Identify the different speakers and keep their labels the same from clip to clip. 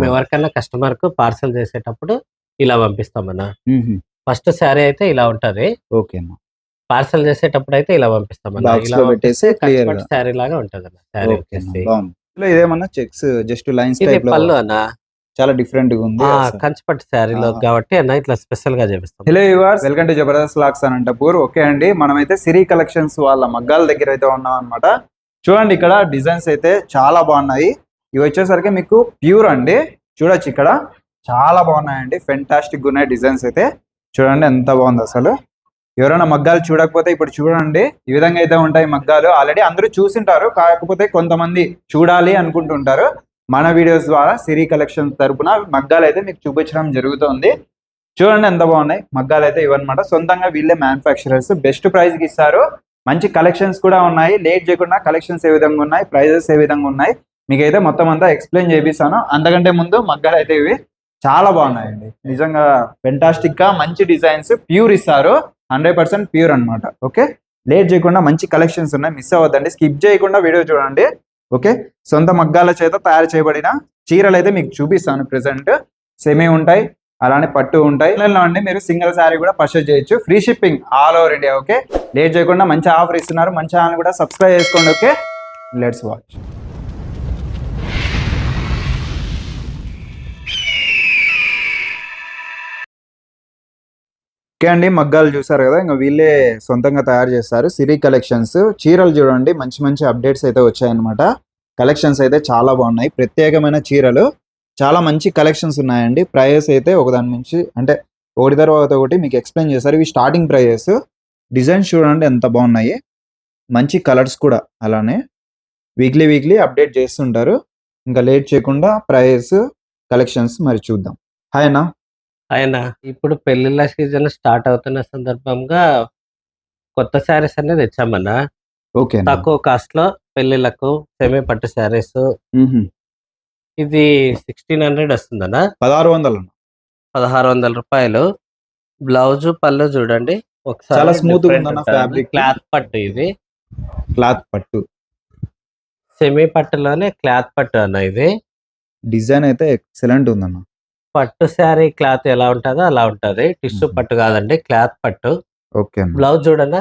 Speaker 1: మేము ఎవరికైనా కస్టమర్ కు పార్సల్ చేసేటప్పుడు ఇలా పంపిస్తామన్నా. ఫస్ట్ శారీ అయితే ఇలా ఉంటది.
Speaker 2: ఓకే అన్న.
Speaker 1: పార్సల్ చేసేటప్పుడు అయితే ఇలా పంపిస్తామన్నా.
Speaker 2: బాక్స్
Speaker 1: ఇలా
Speaker 2: లో పెట్టేసి
Speaker 1: పంపిస్తే
Speaker 2: క్లియర్
Speaker 1: కంచిపట్టు శారీ లాగా ఉంటదన్న. శారీ
Speaker 2: ఓకే అన్న,
Speaker 1: వచ్చేసి
Speaker 2: బాగుంది. ఇదేమన్నా చెక్స్ జస్ట్ లైన్స్
Speaker 1: ఇది
Speaker 2: టైప్ లో
Speaker 1: పళ్ళు అన్న.
Speaker 2: చాలా డిఫరెంట్ గా ఉంది అసలు.
Speaker 1: కంచిపట్టు శారీలో
Speaker 2: ఆహా.
Speaker 1: కాబట్టి అన్న ఇట్లా స్పెషల్ గా చేపిస్తాం.
Speaker 2: Hello viewers, welcome to Jabardasth vlogs Anantapur. Okay అండి, మనమైతే సిరి కలెక్షన్స్ వాళ్ళ మగ్గాల దగ్గర అయితే ఉన్నాం అనమాట. చూడండి, ఇక్కడ డిజైన్స్ అయితే చాలా బాగున్నాయి. ఇవి వచ్చేసరికి మీకు ప్యూర్ అండి. చూడొచ్చు, ఇక్కడ చాలా బాగున్నాయండి. ఫెంటాస్టిక్ ఉన్నాయి డిజైన్స్ అయితే. చూడండి ఎంత బాగుంది అసలు. ఎవరైనా మగ్గాలు చూడకపోతే ఇప్పుడు చూడండి, ఈ విధంగా అయితే ఉంటాయి మగ్గాలు. ఆల్రెడీ అందరూ చూసింటారు, కాకపోతే కొంతమంది చూడాలి అనుకుంటుంటారు. మన వీడియోస్ ద్వారా సిరి కలెక్షన్స్ తరపున మగ్గాలు అయితే మీకు చూపించడం జరుగుతుంది. చూడండి ఎంత బాగున్నాయి మగ్గాలు అయితే. ఇవన్నమాట సొంతంగా వీళ్ళే మ్యానుఫ్యాక్చరర్స్. బెస్ట్ ప్రైస్ కి ఇస్తారు. మంచి కలెక్షన్స్ కూడా ఉన్నాయి. లేట్ చేయకుండా కలెక్షన్స్ ఏ విధంగా ఉన్నాయి, ప్రైజెస్ ఏ విధంగా ఉన్నాయి మీకైతే మొత్తం అంతా ఎక్స్ప్లెయిన్ చేపిస్తాను. అంతకంటే ముందు మగ్గాలు అయితే ఇవి చాలా బాగున్నాయండి. నిజంగా ఫెంటాస్టిక్ గా మంచి డిజైన్స్ ప్యూర్ ఇస్తారు. 100% ప్యూర్ అనమాట. ఓకే, లేట్ చేయకుండా మంచి కలెక్షన్స్ ఉన్నాయి, మిస్ అవ్వద్దండి. స్కిప్ చేయకుండా వీడియో చూడండి. ఓకే, సొంత మగ్గాల చేత తయారు చేయబడిన చీరలు అయితే మీకు చూపిస్తాను. ప్రెసెంట్ సెమీ ఉంటాయి, అలానే పట్టు ఉంటాయి. అండి మీరు సింగిల్ శారీ కూడా పర్చేజ్ చేయొచ్చు. Free shipping all over India. Okay, late చేయకుండా మంచి ఆఫర్ ఇస్తున్నారు. మంచి ఛానల్ కూడా సబ్స్క్రైబ్ చేసుకోండి. Okay, let's watch. ఓకే అండి, మగ్గాలు చూసారు కదా, ఇంకా వీళ్ళే సొంతంగా తయారు చేస్తారు. సిరి కలెక్షన్స్. చీరలు చూడండి, మంచి మంచి అప్డేట్స్ అయితే వచ్చాయన్నమాట. కలెక్షన్స్ అయితే చాలా బాగున్నాయి. ప్రత్యేకమైన చీరలు, చాలా మంచి కలెక్షన్స్ ఉన్నాయండి. ప్రైజెస్ అయితే ఒకదాని నుంచి అంటే ఒకటి తర్వాత ఒకటి మీకు ఎక్స్ప్లెయిన్ చేస్తారు. ఇవి స్టార్టింగ్ ప్రైజెస్. డిజైన్స్ చూడండి ఎంత బాగున్నాయి, మంచి కలర్స్ కూడా. అలానే వీక్లీ అప్డేట్ చేస్తుంటారు. ఇంకా లేట్ చేయకుండా ప్రైజెస్, కలెక్షన్స్ మరి చూద్దాం. హాయ్ అన్న.
Speaker 1: ఆయన ఇప్పుడు పెళ్లిళ్ళ సీజన్ స్టార్ట్ అవుతున్న సందర్భంగా కొత్త శారీస్ అనేది తెచ్చామన్నా.
Speaker 2: ఓకే,
Speaker 1: తక్కువ కాస్ట్ లో పెళ్లిళ్ళకు సెమీ పట్టు శారీస్. ఇది 1600 వస్తుందన్న.
Speaker 2: 1600.
Speaker 1: 1600 రూపాయలు. బ్లౌజ్ పళ్ళు చూడండి ఒకసారి.
Speaker 2: చాలా స్మూత్ గా ఉందన్న ఫ్యాబ్రిక్.
Speaker 1: క్లాత్ పట్టు ఇది.
Speaker 2: క్లాత్ పట్టు,
Speaker 1: సెమీ పట్టులోనే క్లాత్ పట్టు అన్న ఇది.
Speaker 2: డిజైన్ అయితే ఎక్సలెంట్ ఉందన్న.
Speaker 1: పట్టు శారీ క్లాత్ ఎలా ఉంటుందో అలా ఉంటది. టిష్యూ పట్టు కాదండి, క్లాత్ పట్టు.
Speaker 2: ఓకే,
Speaker 1: బ్లౌజ్ చూడన్నా,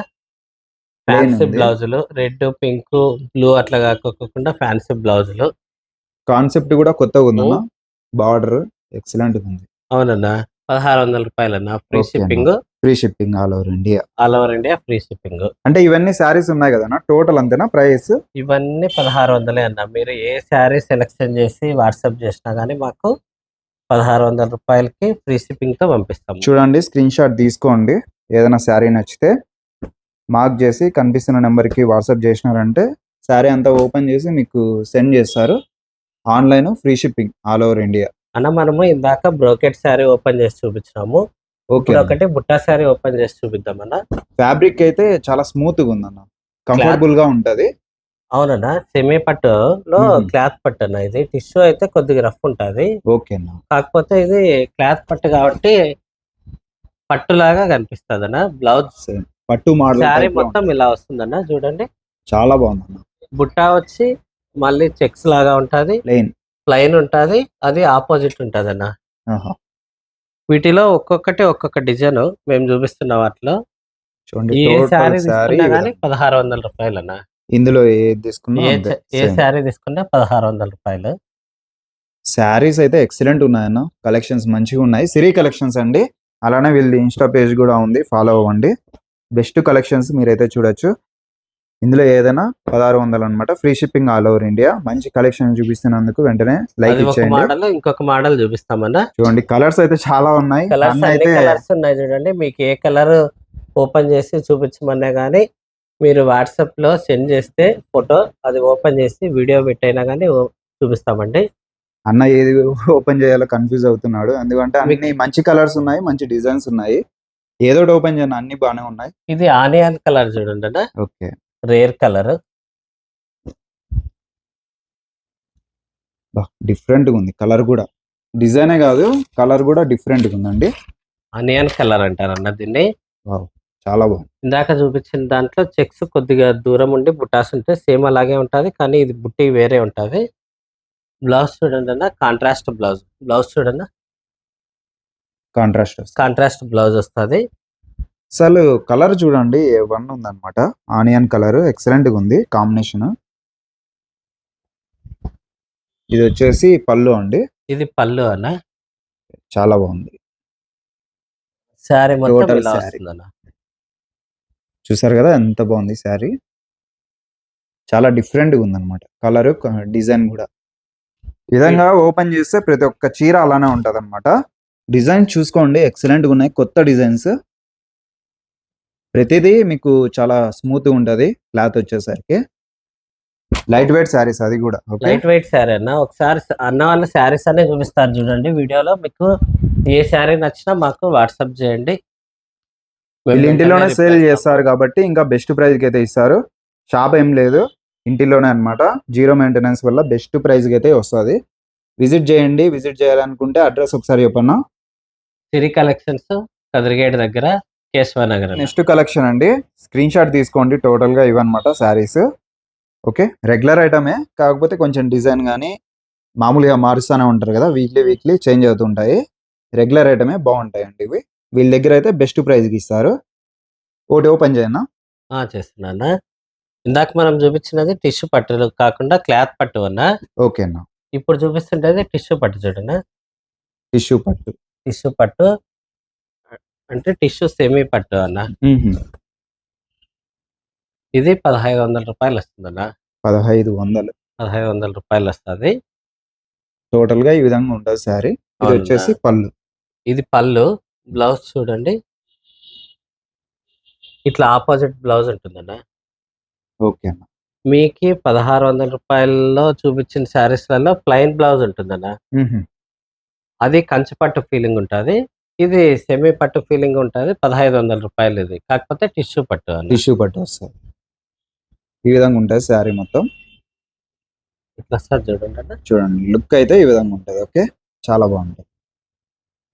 Speaker 1: ఫ్యాన్సీ
Speaker 2: ఉంది.
Speaker 1: బ్లౌజులు రెడ్, పింక్, బ్లూ అట్లా కాకోకుండా ఫ్యాన్సీ బ్లౌజులు.
Speaker 2: కాన్సెప్ట్ కూడా కొత్తగా ఉందన్న. బార్డర్ ఎక్సలెంట్ ఉంది.
Speaker 1: అవునన్నా, 1600 రూపాయలన్నా. Free
Speaker 2: okay
Speaker 1: shipping.
Speaker 2: Free shipping all over India.
Speaker 1: All over India free shipping.
Speaker 2: అంటే ఇవన్నీ శారీస్ ఉన్నాయి కదన్నా, టోటల్ అంతేనా ప్రైస్?
Speaker 1: ఇవన్నీ 1600 అన్న. మీరు ఏ శారీ సెలెక్షన్ చేసి వాట్సాప్ చేసినా కానీ మాకు 1600 రూపాయలకి ఫ్రీ షిప్పింగ్ తో పంపిస్తాం.
Speaker 2: చూడండి, స్క్రీన్ షాట్ తీసుకోండి. ఏదైనా శారీ నచ్చితే మార్క్ చేసి కనిపిస్తున్న నెంబర్కి వాట్సాప్ చేసినారంటే శారీ అంతా ఓపెన్ చేసి మీకు సెండ్ చేస్తారు. Online free shipping all over India.
Speaker 1: అన్న మనము ఇందాక బ్రోకెట్ శారీ ఓపెన్ చేసి చూపించినాము.
Speaker 2: ఓకే,
Speaker 1: ఒకటి బుట్టా శారీ ఓపెన్ చేసి చూపిద్దామన్నా.
Speaker 2: ఫ్యాబ్రిక్ అయితే చాలా స్మూత్ గా ఉందన్న, కంఫర్టబుల్ గా ఉంటది.
Speaker 1: అవునన్నా, సెమీ పట్టులో క్లాత్ పట్టు అన్న. ఇది టిష్యూ అయితే కొద్దిగా రఫ్ ఉంటది.
Speaker 2: ఓకే అన్న,
Speaker 1: కాకపోతే ఇది క్లాత్ పట్టు కాబట్టి పట్టులాగా కనిపిస్తుంది అన్న. బ్లౌజ్
Speaker 2: పట్టు మోడల్
Speaker 1: శారీ మొత్తం ఇలా వస్తుందన్న. చూడండి,
Speaker 2: చాలా బాగుందన్న.
Speaker 1: బుట్టా వచ్చి మళ్ళీ చెక్స్ లాగా ఉంటది, ప్లెయిన్ ఉంటది, అది ఆపోజిట్ ఉంటది అన్న. వీటిలో ఒక్కొక్కటి ఒక్కొక్క డిజైన్ మేము చూపిస్తున్న వాటిలో. ఏ శారీ తీసుకున్నా కానీ 1600 రూపాయలు అన్న.
Speaker 2: ఇందులో ఏది తీసుకున్నా
Speaker 1: ఏ శారీ తీసుకున్నా 1600 రూపాయలు.
Speaker 2: శారీస్ అయితే ఎక్సలెంట్ ఉన్నాయన్న. కలెక్షన్స్ మంచిగా ఉన్నాయి. సిరి కలెక్షన్స్ అండి. అలానే వీళ్ళది ఇన్స్టా పేజ్ కూడా ఉంది, ఫాలో అవ్వండి. బెస్ట్ కలెక్షన్స్ మీరైతే చూడొచ్చు. ఇందులో ఏదైనా 1600 అనమాట. Free shipping all over India. మంచి కలెక్షన్ చూపిస్తున్నందుకు వెంటనే లైక్ ఇచ్చేయండి.
Speaker 1: మోడల్ ఇంకొక మోడల్ చూపిస్తామన్నా.
Speaker 2: చూడండి, కలర్స్ అయితే చాలా ఉన్నాయి.
Speaker 1: కలర్స్ ఉన్నాయి చూడండి. మీకు ఏ కలర్ ఓపెన్ చేసి చూపించమన్నా కానీ మీరు వాట్సాప్ లో సెండ్ చేస్తే ఫోటో, అది ఓపెన్ చేసి వీడియో పెట్టైనా కానీ చూపిస్తామండి.
Speaker 2: అన్న ఏది ఓపెన్ చేయాలో కన్ఫ్యూజ్ అవుతున్నాడు, ఎందుకంటే అన్ని మంచి కలర్స్ ఉన్నాయి, మంచి డిజైన్స్ ఉన్నాయి. ఏదో ఓపెన్ చేయను, అన్ని బాగానే ఉన్నాయి.
Speaker 1: ఇది ఆనియన్ కలర్ చూడండి అన్న.
Speaker 2: ఓకే,
Speaker 1: రేర్ కలర్,
Speaker 2: డిఫరెంట్ గా ఉంది. కలర్ కూడా, డిజైనే కాదు కలర్ కూడా డిఫరెంట్ గా ఉందండి.
Speaker 1: ఆనియన్ కలర్ అంటారు అన్న దీన్ని.
Speaker 2: చాలా బాగుంది.
Speaker 1: ఇందాక చూపించిన దాంట్లో చెక్స్ కొద్దిగా దూరం ఉండి బుట్టాస్ ఉంటే సేమ్ అలాగే ఉంటది, కానీ ఇది బుట్టి వేరే ఉంటది. బ్లౌజ్ చూడండి అన్న, కాంట్రాస్ట్ బ్లౌజ్. బ్లౌజ్ చూడన్న, కాంట్రాస్ట్ బ్లౌజ్ వస్తుంది.
Speaker 2: అసలు కలర్ చూడండి వన్ ఉందన్నమాట, ఆనియన్ కలర్ ఎక్సలెంట్ గా ఉంది కాంబినేషన్. ఇది వచ్చేసి పళ్ళు అండి,
Speaker 1: ఇది పళ్ళు అన్న.
Speaker 2: చాలా బాగుంది.
Speaker 1: శారీ మొత్తం
Speaker 2: Total
Speaker 1: ఇలా
Speaker 2: saree.
Speaker 1: వస్తుంది అన్న.
Speaker 2: చూసారు కదా ఎంత బాగుంది శారీ, చాలా డిఫరెంట్ గా ఉందన్నమాట కలర్ డిజైన్ కూడా. ఈ విధంగా ఓపెన్ చేస్తే ప్రతి ఒక్క చీర అలానే ఉంటది అనమాట. డిజైన్ చూసుకోండి ఎక్సలెంట్ గా ఉన్నాయి, కొత్త డిజైన్స్. ప్రతిదీ మీకు చాలా స్మూత్ గా ఉంటది. క్లాత్ వచ్చేసరికి లైట్ వెయిట్ శారీస్, అది కూడా
Speaker 1: లైట్ వెయిట్ శారీ అన్న. ఒకసారి అన్న వాళ్ళ శారీస్ అనే చూపిస్తారు చూడండి వీడియోలో. మీకు ఏ శారీ నచ్చినా మాకు వాట్సాప్ చేయండి.
Speaker 2: వీళ్ళు ఇంటిలోనే సేల్ చేస్తారు కాబట్టి ఇంకా బెస్ట్ ప్రైస్ కి అయితే ఇస్తారు. షాప్ ఏం లేదు, ఇంటిలోనే అన్నమాట. జీరో మెయింటెనెన్స్ వల్ల బెస్ట్ ప్రైస్ కి అయితే వస్తుంది. విజిట్ చేయండి. విజిట్ చేయాలనుకుంటే అడ్రస్ ఒకసారి చెప్పన్నా.
Speaker 1: సిరి కలెక్షన్స్, కదిరిగేట్ దగ్గర, కేశవ నగర్.
Speaker 2: నెక్స్ట్ కలెక్షన్ అండి, స్క్రీన్ షాట్ తీసుకోండి. టోటల్ గా ఇవన్నమాట శారీస్. ఓకే, రెగ్యులర్ ఐటమే, కాకపోతే కొంచెం డిజైన్ కానీ మామూలుగా మారుస్తూనే ఉంటారు కదా, వీక్లీ చేంజ్ అవుతుంటాయి. రెగ్యులర్ ఐటమే బాగుంటాయండి ఇవి. వీళ్ళ దగ్గర అయితే బెస్ట్ ప్రైస్ కి ఇస్తారు. ఒకటి ఓపెన్ చేయనా?
Speaker 1: చేస్తున్నా. ఇందాక మనం చూపించినది టిష్యూ పట్టులు కాకుండా క్లాత్ పట్టు అన్న.
Speaker 2: ఓకే అన్న.
Speaker 1: ఇప్పుడు చూపిస్తుంటది టిష్యూ పట్టు చూడన్నా.
Speaker 2: టిష్యూ పట్టు.
Speaker 1: టిష్యూ పట్టు అంటే టిష్యూ సెమీ పట్టు అన్న. ఇది 1500 రూపాయలు వస్తుంది అన్న.
Speaker 2: 1500
Speaker 1: రూపాయలు వస్తుంది.
Speaker 2: టోటల్ గా ఈ విధంగా ఉంటుంది శారీ. ఇది వచ్చేసి పళ్ళు.
Speaker 1: ఇది పళ్ళు. బ్లౌజ్ చూడండి, ఇట్లా ఆపోజిట్ బ్లౌజ్ ఉంటుందన్న.
Speaker 2: ఓకే అన్న.
Speaker 1: మీకు 1600 రూపాయల్లో చూపించిన శారీస్లలో ప్లెయిన్ బ్లౌజ్ ఉంటుందన్న. అది కంచి పట్టు ఫీలింగ్ ఉంటుంది, ఇది సెమీ పట్టు ఫీలింగ్ ఉంటుంది. 1500 రూపాయలు ఇది, కాకపోతే టిష్యూ పట్టు అన్న.
Speaker 2: టిష్యూ పట్టు వస్తుంది. ఈ విధంగా ఉంటుంది శారీ మొత్తం.
Speaker 1: ఇట్లా సార్ చూడండి అన్న.
Speaker 2: చూడండి లుక్ అయితే ఈ విధంగా ఉంటుంది. ఓకే, చాలా బాగుంటుంది.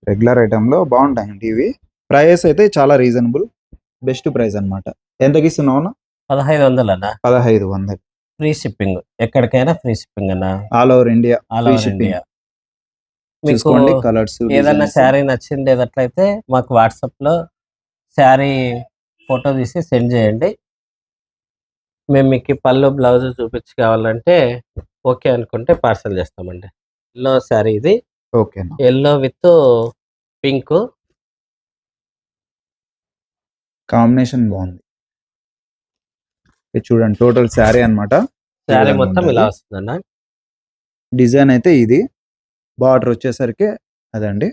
Speaker 2: రెగ్యులర్ ఐటమ్ లో బాగుంటాయండి ఇవి. ప్రైస్ అయితే చాలా రీజనబుల్, బెస్ట్ ప్రైస్ అన్నమాట. ఎంతకి ఇస్తున్నావు అన్న?
Speaker 1: 1500 అన్న.
Speaker 2: 1500.
Speaker 1: ఫ్రీ షిప్పింగ్, ఎక్కడికైనా ఫ్రీ షిప్పింగ్ అన్న.
Speaker 2: All over India
Speaker 1: all over India. మీకు
Speaker 2: చూసుకోండి కలర్స్.
Speaker 1: ఏదన్నా శారీ నచ్చింది ఏదట్లయితే మాకు వాట్సాప్ లో శారీ ఫోటో తీసి సెండ్ చేయండి. మేము మీకు పళ్ళు బ్లౌజ్ చూపించి కావాలంటే ఓకే అనుకుంటే పార్సల్ చేస్తామండి. ఎల్లో శారీ ఇది.
Speaker 2: Okay,
Speaker 1: yellow with pink
Speaker 2: combination బాగుంది. ఇది చూడండి టోటల్ శారీ అన్నమాట.
Speaker 1: శారీ మొత్తం ఇలా వస్తుందన్న.
Speaker 2: డిజైన్ అయితే ఇది, బార్డర్ వచ్చేసరికి అదండి.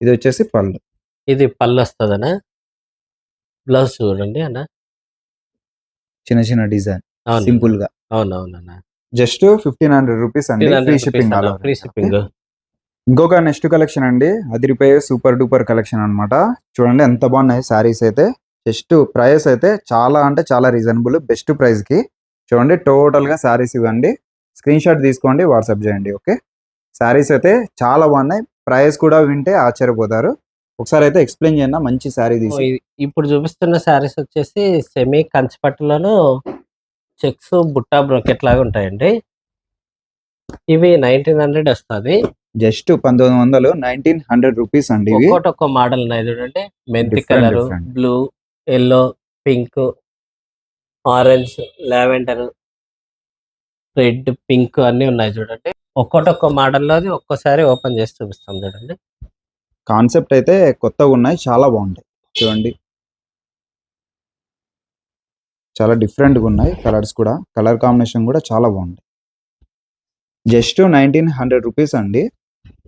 Speaker 2: ఇది వచ్చేసి పళ్ళు.
Speaker 1: ఇది పళ్ళు వస్తుందన్న. బ్లౌజ్ చూడండి అన్న,
Speaker 2: చిన్న చిన్న డిజైన్, సింపుల్ గా.
Speaker 1: అవునవునన్న.
Speaker 2: జస్ట్ 1500 రూపీస్ అండి, ఫ్రీ షిప్పింగ్.
Speaker 1: Free shipping.
Speaker 2: ఇంకొక నెక్స్ట్ కలెక్షన్ అండి, అదిరిపోయే సూపర్ డూపర్ కలెక్షన్ అన్నమాట. చూడండి ఎంత బాగున్నాయి శారీస్ అయితే. జస్ట్ ప్రైస్ అయితే చాలా అంటే చాలా రీజనబుల్, బెస్ట్ ప్రైస్ కి. చూడండి టోటల్ గా శారీస్ ఇవ్వండి, స్క్రీన్ షాట్ తీసుకోండి, వాట్సాప్ చేయండి. ఓకే, శారీస్ అయితే చాలా బాగున్నాయి. ప్రైస్ కూడా వింటే ఆశ్చర్యపోతారు. ఒకసారి అయితే ఎక్స్ప్లెయిన్ చేయండి, మంచి శారీ తీసి.
Speaker 1: ఇప్పుడు చూపిస్తున్న శారీస్ వచ్చేసి semi Kanchi పట్టులోను checks Butta brocade లాగా ఉంటాయండి. ఇవి 1900 వస్తుంది.
Speaker 2: జస్ట్ 1900, 1900 రూపీస్ అండి.
Speaker 1: ఒక్కోటి ఒక్కో మోడల్ ఉన్నాయి చూడండి. మెంతి colour, blue, yellow, pink, orange, lavender, red, pink అన్ని ఉన్నాయి చూడండి. ఒక్కోటి ఒక్కో మోడల్లో ఒక్కోసారి ఓపెన్ చేసి చూపిస్తాం చూడండి.
Speaker 2: కాన్సెప్ట్ అయితే కొత్తగా ఉన్నాయి, చాలా బాగుంటాయి. చూడండి చాలా డిఫరెంట్ గా ఉన్నాయి. కలర్స్ కూడా, కలర్ కాంబినేషన్ కూడా చాలా బాగుంది. జస్ట్ 1900 రూపీస్ అండి.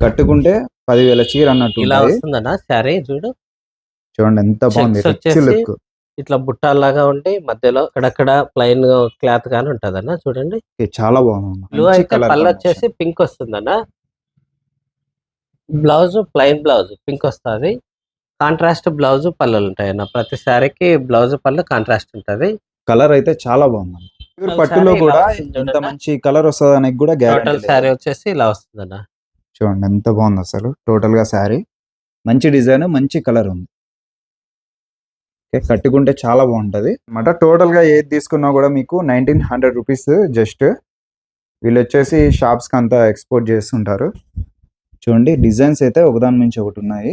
Speaker 2: కట్టుకుంటే 10,000 చీర అన్నట్టు
Speaker 1: ఇలా వస్తుందన్న శారీ.
Speaker 2: చూడండి ఎంత బాగుంది. లుక్
Speaker 1: ఇట్లా బుట్టాలాగా ఉండి మధ్యలో అక్కడక్కడ ప్లెయిన్ క్లాత్ గానీ ఉంటదన్న. చూడండి
Speaker 2: చాలా బాగుంది.
Speaker 1: బ్లూ అయితే పళ్ళు వచ్చేసి పింక్ వస్తుందన్న. బ్లౌజ్ ప్లెయిన్ బ్లౌజ్ పింక్ వస్తుంది. కాంట్రాస్ట్ బ్లౌజ్ పళ్ళులు ఉంటాయన్న. ప్రతి శారీకి బ్లౌజ్ పళ్ళు కాంట్రాస్ట్ ఉంటది.
Speaker 2: కలర్ అయితే చాలా బాగుంది. పట్టులో కూడా ఎంత మంచి కలర్ వస్తుంది అనేది కూడా గ్యారెంటీ.
Speaker 1: టోటల్ శారీ వచ్చేసి ఇలా వస్తుందన్న.
Speaker 2: చూడండి ఎంత బాగుంది అసలు. టోటల్ గా శారీ మంచి డిజైన్, మంచి కలర్ ఉంది. కట్టుకుంటే చాలా బాగుంటది అన్నమాట. టోటల్ గా ఏది తీసుకున్నా కూడా మీకు 1900 రూపీస్ జస్ట్. వీళ్ళు వచ్చేసి షాప్స్ కి అంతా ఎక్స్పోర్ట్ చేస్తుంటారు. చూడండి డిజైన్స్ అయితే ఒకదాని నుంచి ఒకటి ఉన్నాయి,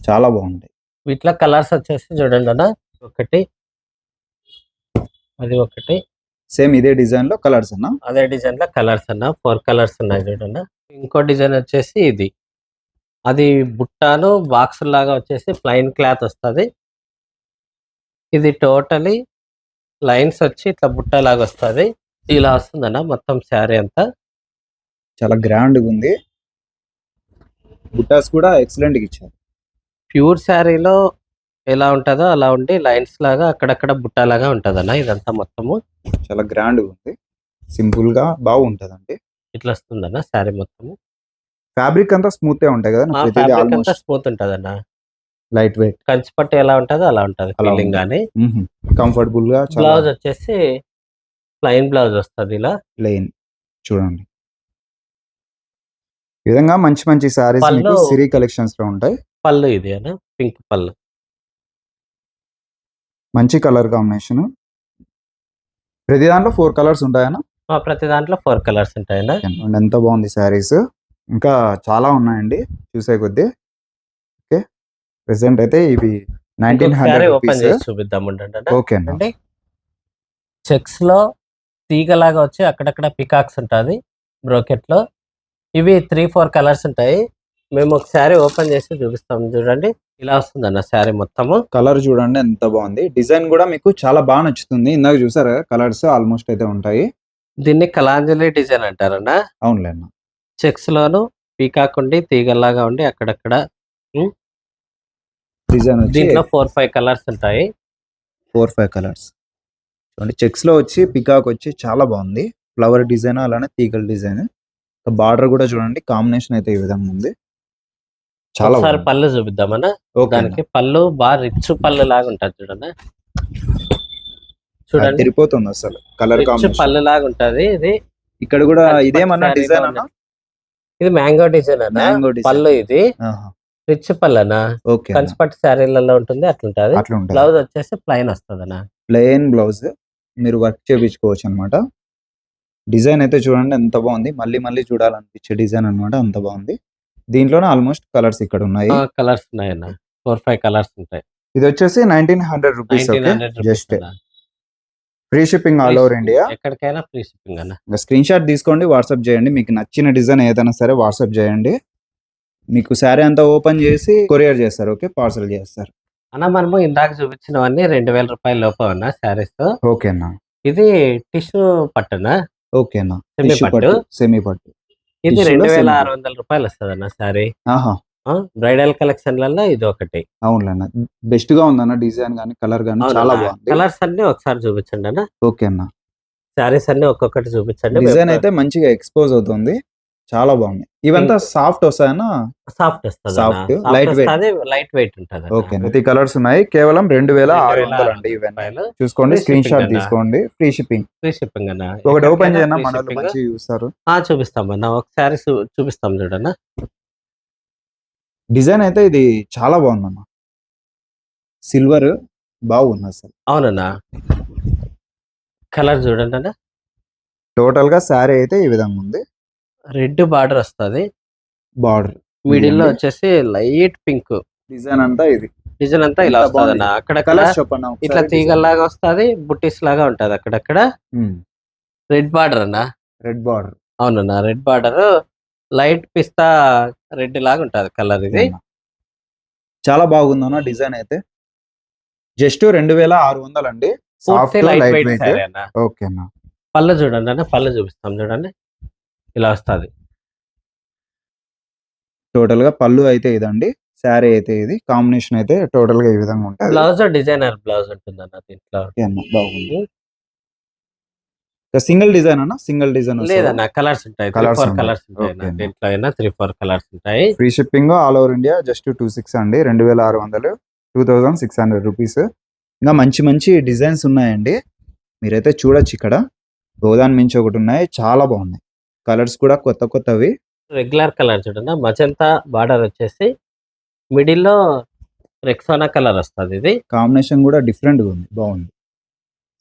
Speaker 2: చాలా బాగుంటాయి.
Speaker 1: వీటిలో కలర్స్ వచ్చేసి చూడండి అన్న, ఒకటి అది ఒకటి
Speaker 2: సేమ్ ఇదే డిజైన్ లో కలర్స్ అన్న.
Speaker 1: అదే డిజైన్ లో కలర్స్ అన్న 4 కలర్స్ ఉన్నాయి చూడండి. ఇంకో డిజైన్ వచ్చేసి ఇది, అది బుట్టాను బాక్స్ లాగా వచ్చేసి ప్లెయిన్ క్లాత్ వస్తుంది. ఇది టోటలీ లైన్స్ వచ్చి ఇట్లా బుట్ట లాగా వస్తుంది. ఇలా వస్తుందన్న మొత్తం శారీ అంతా.
Speaker 2: చాలా గ్రాండ్ గా ఉంది, బుట్టాస్ కూడా ఎక్సలెంట్ గా ఇచ్చారు.
Speaker 1: ప్యూర్ శారీలో ఎలా ఉంటుందో అలా ఉండి లైన్స్ లాగా అక్కడక్కడ బుట్ట లాగా ఉంటదన్న. ఇదంతా మొత్తము
Speaker 2: చాలా గ్రాండ్ గా ఉంది, సింపుల్ గా బాగుంటది అండి.
Speaker 1: ఇట్లా వస్తుందన్న శారీ మొత్తము.
Speaker 2: ఫ్యాబ్రిక్ అంతా స్మూత్ గా ఉంటాయి కదా,
Speaker 1: ఫ్యాబ్రిక్ అంతా
Speaker 2: ఆల్మోస్ట్
Speaker 1: స్మూత్ ఉంటదన్న.
Speaker 2: లైట్ వెయిట్,
Speaker 1: కంచి పట్టు ఎలా ఉంటుందో అలా ఉంటది
Speaker 2: అలా
Speaker 1: ఫీలింగ్
Speaker 2: ఉంది.
Speaker 1: గానీ.
Speaker 2: కంఫర్టబుల్ గా చాలా
Speaker 1: బ్లౌజ్ వచ్చేసి ప్లెయిన్ బ్లౌజ్ వస్తుంది ఇలా.
Speaker 2: ప్లెయిన్. చూడండి ఈ విధంగా మంచి మంచి సారీస్ మీకు
Speaker 1: పళ్ళు-
Speaker 2: సిరీ కలెక్షన్స్ లో ఉంటాయి.
Speaker 1: పళ్ళు ఇది అన్న, పింక్ పళ్ళు.
Speaker 2: మంచి కలర్ కాంబినేషన్. ప్రతి దాంట్లో 4 కలర్స్ ఉంటాయన్న.
Speaker 1: ప్రతి దాంట్లో 4 కలర్స్ ఉంటాయన్న.
Speaker 2: అండ్ ఎంత బాగుంది శారీస్, ఇంకా చాలా ఉన్నాయండి చూసే కొద్దీ. ఓకే, ప్రెసెంట్ అయితే ఇవి
Speaker 1: శారీ
Speaker 2: 1900
Speaker 1: ఓపెన్
Speaker 2: రూపీస్.
Speaker 1: చేసి చూపిద్దాం ఉండండి.
Speaker 2: ఓకే అన్న.
Speaker 1: అంటే చెక్స్ లో తీగలాగా వచ్చి అక్కడక్కడ పికాక్స్ ఉంటుంది బ్రోకెట్ లో. ఇవి 3-4 కలర్స్ ఉంటాయి. మేము ఒక శారీ ఓపెన్ చేసి చూపిస్తాం చూడండి. ఇలా వస్తుంది అన్న శారీ మొత్తము.
Speaker 2: కలర్ చూడండి ఎంత బాగుంది, డిజైన్ కూడా మీకు చాలా బాగా నచ్చుతుంది. ఇందాక చూసారా కలర్స్ ఆల్మోస్ట్ అయితే ఉంటాయి.
Speaker 1: దీన్ని కలాంజలి డిజైన్ అంటారన్న.
Speaker 2: అవునులే అన్న.
Speaker 1: చెక్స్ లోను పీకాక్ ఉండి తీగల్లాగా ఉండి అక్కడక్కడ.
Speaker 2: డిజైన్ వచ్చి
Speaker 1: దీంట్లో 4-5 కలర్స్ ఉంటాయి.
Speaker 2: 4-5 కలర్స్ చూడండి. చెక్స్ లో వచ్చి పికాక్ వచ్చి చాలా బాగుంది, ఫ్లవర్ డిజైన్ అలానే తీగల డిజైన్. బార్డర్ కూడా చూడండి, కాంబినేషన్ అయితే ఈ విధంగా ఉంది, చాలా
Speaker 1: ఒకసారి
Speaker 2: బాగుంది.
Speaker 1: పళ్ళు చూపిద్దామన్నా.
Speaker 2: ఓకే అన్న.
Speaker 1: దానికి పళ్ళు బాగా రిచ్ పళ్ళు లాగా ఉంటుంది చూడండి. చూడండి
Speaker 2: తిరిగిపోతుంది అసలు కలర్
Speaker 1: రిచ్
Speaker 2: కాంబినేషన్.
Speaker 1: పళ్ళు లాగా ఉంటది. ఇది
Speaker 2: ఇక్కడ కూడా
Speaker 1: కంచి
Speaker 2: ఇదేమన్నా
Speaker 1: పట్టు
Speaker 2: డిజైన్
Speaker 1: శారీలో
Speaker 2: అన్న.
Speaker 1: ఇది మ్యాంగో డిజైన్ అన్న.
Speaker 2: Mango design.
Speaker 1: పళ్ళు ఇది రిచ్ పళ్ళు అన్న.
Speaker 2: ఓకే
Speaker 1: కంచి పట్టు శారీలలో ఉంటుంది అట్లుంటది.
Speaker 2: అట్లా ఉంటుంది.
Speaker 1: బ్లౌజ్ వచ్చేసి ప్లెయిన్ వస్తుంది అన్న.
Speaker 2: ప్లెయిన్ బ్లౌజ్ మీరు వర్క్ చేయించుకోవచ్చు అనమాట. డిజైన్ అయితే చూడండి ఎంత బాగుంది, మళ్ళీ మళ్ళీ చూడాలనిపించే డిజైన్ అన్నమాట, అంత బాగుంది. దీంట్లోనే ఆల్మోస్ట్ కలర్స్ ఇక్కడ ఉన్నాయి.
Speaker 1: కలర్స్ ఉన్నాయి అన్న, 4-5 కలర్స్ ఉంటాయి.
Speaker 2: ఇది వచ్చేసి 1900 రూపీస్.
Speaker 1: 1900 రూపీస్
Speaker 2: జస్ట్
Speaker 1: అన్న.
Speaker 2: Free shipping all over India.
Speaker 1: ఎక్కడికైనా ఫ్రీ షిప్పింగ్ అన్న.
Speaker 2: స్క్రీన్ షాట్ తీసుకోండి, వాట్సాప్ చేయండి. మీకు నచ్చిన డిజైన్ ఏదైనా సరే వాట్సాప్ చేయండి, మీకు శారీ అంతా ఓపెన్ చేసి కొరియర్ చేస్తారు. ఓకే, పార్సల్ చేస్తారు.
Speaker 1: అన్న మనము ఇందాక చూపించినవన్నీ 2000 రూపాయల లోపు అన్న శారీస్.
Speaker 2: ఓకేనా.
Speaker 1: ఇది టిష్యూ పట్టునా,
Speaker 2: ఓకేనా.
Speaker 1: సెమీ
Speaker 2: టిష్యూ
Speaker 1: పట్టు.
Speaker 2: పట్టు, సెమీ పట్టు.
Speaker 1: ఇది
Speaker 2: Tissue లో
Speaker 1: 2600 రూపాయలు వస్తుంది అన్న శారీ.
Speaker 2: ఆహా,
Speaker 1: బ్రైడల్ కలెక్షన్లలో ఇది ఒకటి.
Speaker 2: అవునులేనా. బెస్ట్ గా ఉందన్న, డిజైన్ గానీ కలర్ గానీ చాలా బాగుంది.
Speaker 1: కలర్స్ అన్ని ఒకసారి చూపించండి అన్న.
Speaker 2: ఓకే అన్న.
Speaker 1: శారీస్ అన్ని ఒక్కొక్కటి చూపించండి.
Speaker 2: డిజైన్ అయితే మంచిగా ఎక్స్పోజ్ అవుతుంది, చాలా బాగుంది. ఇవంతా సాఫ్ట్ వస్తాయన్నా.
Speaker 1: సాఫ్ట్ వస్తుంది,
Speaker 2: Soft, light weight.
Speaker 1: Light weight ఉంటుంది.
Speaker 2: ఓకే, ప్రతి కలర్స్ ఉన్నాయి. కేవలం 2600 అండి. ఇవన్నీ చూసుకోండి,
Speaker 1: Free
Speaker 2: స్క్రీన్ షాట్
Speaker 1: shipping అన్న.
Speaker 2: తీసుకోండి. Free shipping.
Speaker 1: ఫ్రీ షిప్పింగ్ అన్న.
Speaker 2: ఒకటి ఓపెన్
Speaker 1: ఎక్కడికైనా
Speaker 2: చేయనా,
Speaker 1: free
Speaker 2: మన వాళ్ళు
Speaker 1: shipping.
Speaker 2: మంచిగా చూస్తారు.
Speaker 1: చూపిస్తాం అన్న, ఒకసారి చూపిస్తాం చూడన్న.
Speaker 2: డిజైన్ అయితే ఇది చాలా బాగుందన్న, సిల్వర్ బాగుంది అసలు.
Speaker 1: అవునన్నా, కలర్ చూడండి అన్న.
Speaker 2: టోటల్ గా శారీ అయితే ఈ విధంగా ఉంది.
Speaker 1: రెడ్ బార్డర్ వస్తుంది,
Speaker 2: బార్డర్
Speaker 1: మిడిల్ లో వచ్చేసి లైట్ పింక్
Speaker 2: డిజైన్ అంతా ఇది.
Speaker 1: డిజైన్ అంతా ఇలా
Speaker 2: ఎంత
Speaker 1: వస్తుంది
Speaker 2: బాగుంది.
Speaker 1: అన్న. అక్కడక్కడ
Speaker 2: కలర్స్ చెప్పండి ఒకసారి.
Speaker 1: ఇట్లా తీగల్లాగా వస్తుంది, బుట్టీస్ లాగా ఉంటది అక్కడక్కడ. రెడ్ బార్డర్ అన్న.
Speaker 2: Red border.
Speaker 1: అవునన్నా, రెడ్ బార్డర్ లైట్ పిస్తా రెడ్ లాగా ఉంటది కలర్. ఇది
Speaker 2: చాలా బాగుందన్న. డిజైన్ అయితే జస్ట్ 2600 అండి. Soft
Speaker 1: light
Speaker 2: light
Speaker 1: weight
Speaker 2: weight.
Speaker 1: Sari అన్న.
Speaker 2: ఓకే అన్న.
Speaker 1: పళ్ళు చూడండి అన్న, పళ్ళు చూపిస్తాం చూడండి. ఇలా వస్తుంది
Speaker 2: టోటల్ గా పళ్ళు అయితే ఇదండి, శారీ అయితే ఇది. కాంబినేషన్ అయితే టోటల్ గా ఈ విధంగా ఉంటుంది.
Speaker 1: బ్లౌజ్ డిజైనర్ బ్లౌజ్ ఉంటుంది అన్న దీంట్లో.
Speaker 2: ఓకే అన్న, బాగుంది. సింగిల్ డిజైన్ అన్న, సింగిల్ డిజైన్
Speaker 1: లేదన్న, కలర్స్ ఉంటాయి.
Speaker 2: Colours
Speaker 1: 3-4
Speaker 2: ఉంటాయి.
Speaker 1: కలర్స్ ఉంటాయి
Speaker 2: Okay అన్న.
Speaker 1: దీంట్లో అయినా 3-4 కలర్స్ ఉంటాయి.
Speaker 2: Free shipping all over India. Just 26 అండి, 2600, 2600 రూపీస్. ఇంకా మంచి మంచి డిజైన్స్ ఉన్నాయండి, మీరైతే చూడొచ్చు. ఇక్కడ ఒకదాని మించి ఒకటి ఉన్నాయి, చాలా బాగున్నాయి. కలర్స్ కూడా కొత్త కొత్తవి.
Speaker 1: రెగ్యులర్ కలర్ చూడండి, మజంతా బార్డర్ వచ్చేసి మిడిల్ లో రెక్సానా కలర్ వస్తుంది. ఇది
Speaker 2: కాంబినేషన్ కూడా డిఫరెంట్ గా ఉంది, బాగుంది.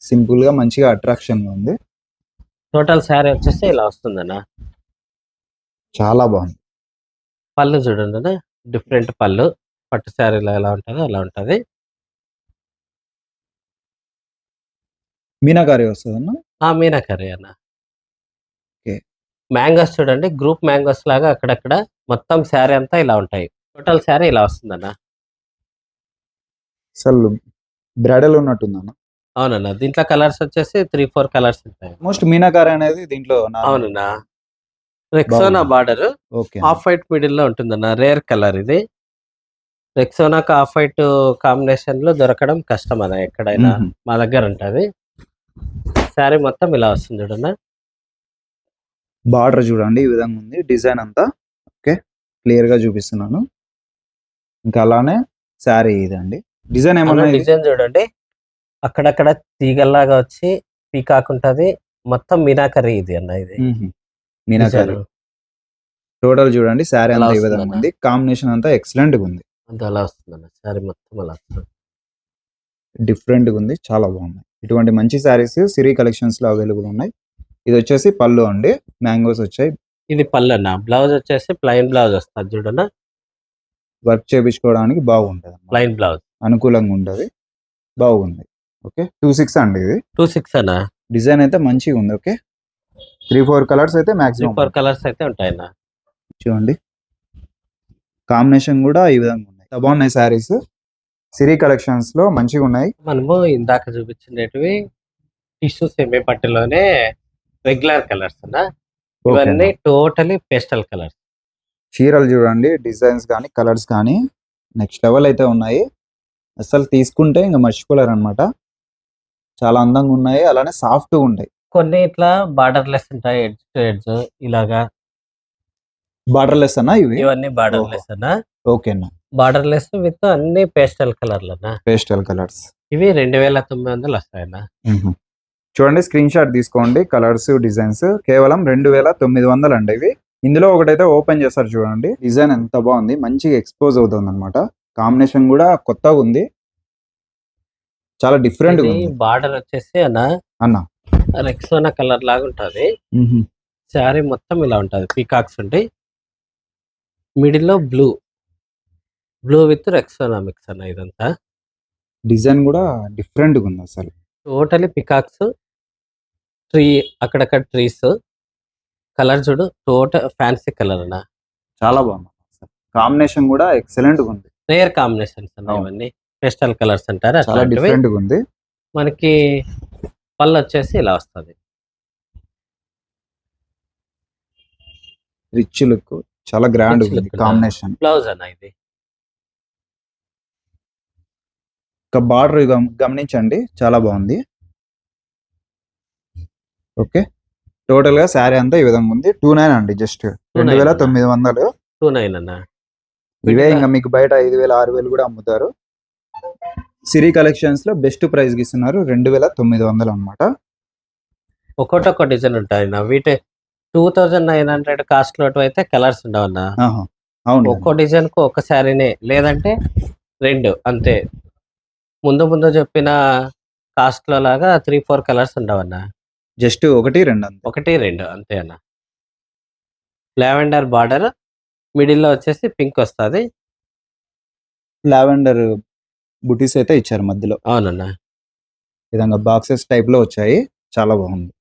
Speaker 2: సింపుల్ గా మంచిగా అట్రాక్షన్ గా ఉంది.
Speaker 1: టోటల్ శారీ వచ్చేసి ఇలా వస్తుందన్న.
Speaker 2: చాలా బాగుంది.
Speaker 1: పళ్ళు చూడండి అన్న, డిఫరెంట్ పళ్ళు. పట్టు శారీలో ఎలా ఉంటుందో అలా ఉంటుంది.
Speaker 2: మీనాకారి వస్తుందన్న.
Speaker 1: మీనాకరీ అన్న.
Speaker 2: ఓకే.
Speaker 1: మ్యాంగోస్ చూడండి, గ్రూప్ మ్యాంగోస్ లాగా అక్కడక్కడ మొత్తం శారీ అంతా ఇలా ఉంటాయి. టోటల్ శారీ ఇలా వస్తుందన్న.
Speaker 2: అసలు బ్రైడల్ ఉన్నట్టుందన్న.
Speaker 1: అవునన్న, దీంట్లో కలర్స్ వచ్చేసి 3-4 కలర్స్ ఉంటాయి.
Speaker 2: మోస్ట్ మీనాకారి అనేది దీంట్లో
Speaker 1: అవునన్నా, Rexona border
Speaker 2: okay.
Speaker 1: Off white middle లో ఉంటుందన్న. రేర్ కలర్ ఇది. రెక్సోనాకి ఆఫ్ వైట్ కాంబినేషన్ లో దొరకడం కష్టం అన్న, ఎక్కడైనా మా దగ్గర ఉంటుంది. శారీ మొత్తం ఇలా వస్తుంది చూడన్న.
Speaker 2: బార్డర్ చూడండి ఈ విధంగా ఉంది, డిజైన్ అంతా ఓకే క్లియర్ గా చూపిస్తున్నాను. ఇంకా అలానే శారీ ఇదండి. డిజైన్ ఏమన్నా
Speaker 1: డిజైన్ చూడండి, అక్కడక్కడ తీగల్లాగా వచ్చి పీకాక్ ఉంటది. మొత్తం మీనాకరీ ఇది అన్న. ఇది
Speaker 2: మీనాకారి. టోటల్ చూడండి శారీ అంతా ఈ విధంగా ఉంది. కాంబినేషన్ అంతా ఎక్సలెంట్ గా ఉంది.
Speaker 1: అంతా అలా వస్తుంది అన్న, శారీ మొత్తం అలా వస్తుంది.
Speaker 2: డిఫరెంట్ గా ఉంది, చాలా బాగుంది. ఇటువంటి మంచి శారీస్ సిరి కలెక్షన్స్ లో అవైలబుల్ ఉన్నాయి. ఇది వచ్చేసి పళ్ళు అండి, మ్యాంగోస్ వచ్చాయి.
Speaker 1: ఇది పళ్ళు అన్న. బ్లౌజ్ వచ్చేసి ప్లెయిన్ బ్లౌజ్ వస్తుంది చూడన్న.
Speaker 2: వర్క్ చేయించుకోవడానికి బాగుంటది,
Speaker 1: ప్లెయిన్ బ్లౌజ్
Speaker 2: అనుకూలంగా ఉంటది, బాగుంది. ఓకే 26 అండి ఇది.
Speaker 1: 26 అన్న.
Speaker 2: డిజైన్ అయితే మంచిగా ఉంది. ఓకే 3-4 కలర్స్ అయితే మాక్సిమం
Speaker 1: 4 కలర్స్ అయితే ఉంటాయన్న.
Speaker 2: చూడండి కాంబినేషన్ కూడా ఈ విధంగా ఉన్నాయి. బాగున్నాయి శారీస్ సిరి కలెక్షన్స్ లో మంచిగా ఉన్నాయి.
Speaker 1: మనము ఇందాక చూపించినవి టిష్యూ సెమీ పట్టులోనే రెగ్యులర్ కలర్స్ అన్న. ఇవన్నీ టోటలీ పేస్టల్ కలర్స్.
Speaker 2: చీరలు చూడండి, డిజైన్స్ కానీ కలర్స్ కానీ నెక్స్ట్ లెవెల్ అయితే ఉన్నాయి. అసలు తీసుకుంటే ఇంకా మర్చిపోలేరు అనమాట. చాలా అందంగా ఉన్నాయి, అలానే సాఫ్ట్ గా ఉంటాయి.
Speaker 1: కొన్ని ఇట్లా బార్డర్ లెస్ ఉంటాయి, ఎడ్జ్ టు ఎడ్జ్ ఇలాగా.
Speaker 2: బార్డర్ లెస్ అన్న ఇవి?
Speaker 1: ఇవన్నీ బార్డర్ లెస్ అన్న.
Speaker 2: ఓకే అన్న.
Speaker 1: బార్డర్ లెస్ విత్ అన్ని పేస్టల్ కలర్లు అన్న.
Speaker 2: Pastel colours.
Speaker 1: ఇవి 2900 వస్తాయన్న.
Speaker 2: చూడండి స్క్రీన్ షాట్ తీసుకోండి. కలర్స్ డిజైన్స్ కేవలం 2900 అండి ఇవి. ఇందులో ఒకటైతే ఓపెన్ చేస్తారు చూడండి, డిజైన్ ఎంత బాగుంది, మంచిగా ఎక్స్పోజ్ అవుతుంది అనమాట. కాంబినేషన్ కూడా కొత్తగా ఉంది, చాలా డిఫరెంట్.
Speaker 1: బార్డర్ వచ్చేసి అన్న రెక్సోనా కలర్ లాగా ఉంటది. శారీ మొత్తం ఇలా ఉంటది, పీకాక్స్ ఉంటాయి. మిడిల్ లో బ్లూ విత్ రెక్సోనా మిక్స్ అన్న. ఇదంతా
Speaker 2: డిజైన్ కూడా డిఫరెంట్ గా ఉంది. అసలు
Speaker 1: టోటలీ పికాక్స్, ట్రీ అక్కడక్కడ ట్రీస్. కలర్ చూడు, టోటల్ ఫ్యాన్సీ కలర్ అన్న. చాలా బాగుంది.
Speaker 2: కాంబినేషన్ కూడా ఎక్సలెంట్ గా ఉంది.
Speaker 1: రేర్ కాంబినేషన్స్ అన్న ఇవన్నీ. పేస్టల్ కలర్స్ అంటారు,
Speaker 2: చాలా డిఫరెంట్ గా ఉంది.
Speaker 1: మనకి పళ్ళు వచ్చేసి ఇలా వస్తుంది.
Speaker 2: రిచ్ లుక్, చాలా గ్రాండ్ ఉంది కాంబినేషన్.
Speaker 1: బ్లౌజ్ అన్న ఇది.
Speaker 2: బార్డర్ గమనించండి, చాలా బాగుంది. ఓకే టోటల్ గా శారీ అంతా ఈ విధంగా ఉంది. 29 అండి, జస్ట్ 2900.
Speaker 1: 29 అన్న.
Speaker 2: ఇవే ఇంకా మీకు బయట 5000 6000 కూడా అమ్ముతారు. సిరి కలెక్షన్స్ లో బెస్ట్ ప్రైస్ కి ఇస్తున్నారు, 2900 అనమాట.
Speaker 1: ఒక్కొక్క డిజైన్ ఉంటాయి అన్న. వీటి 2900 కాస్ట్ లో అయితే కలర్స్ ఉండవన్నా.
Speaker 2: అవును,
Speaker 1: ఒక్కో డిజైన్ కు ఒక శారీనే, లేదంటే 2 అంతే. ముందు చెప్పిన కాస్ట్ లో లాగా 3-4 కలర్స్ ఉండవన్నా.
Speaker 2: జస్ట్ 1-2
Speaker 1: అంతే అన్న. లావెండర్ బార్డర్, మిడిల్ లో వచ్చేసి పింక్ వస్తుంది.
Speaker 2: లావెండర్ బుటీస్ అయితే ఇచ్చారు మధ్యలో.
Speaker 1: అవునన్నా,
Speaker 2: విధంగా బాక్సెస్ టైప్ లో వచ్చాయి, చాలా బాగుంది.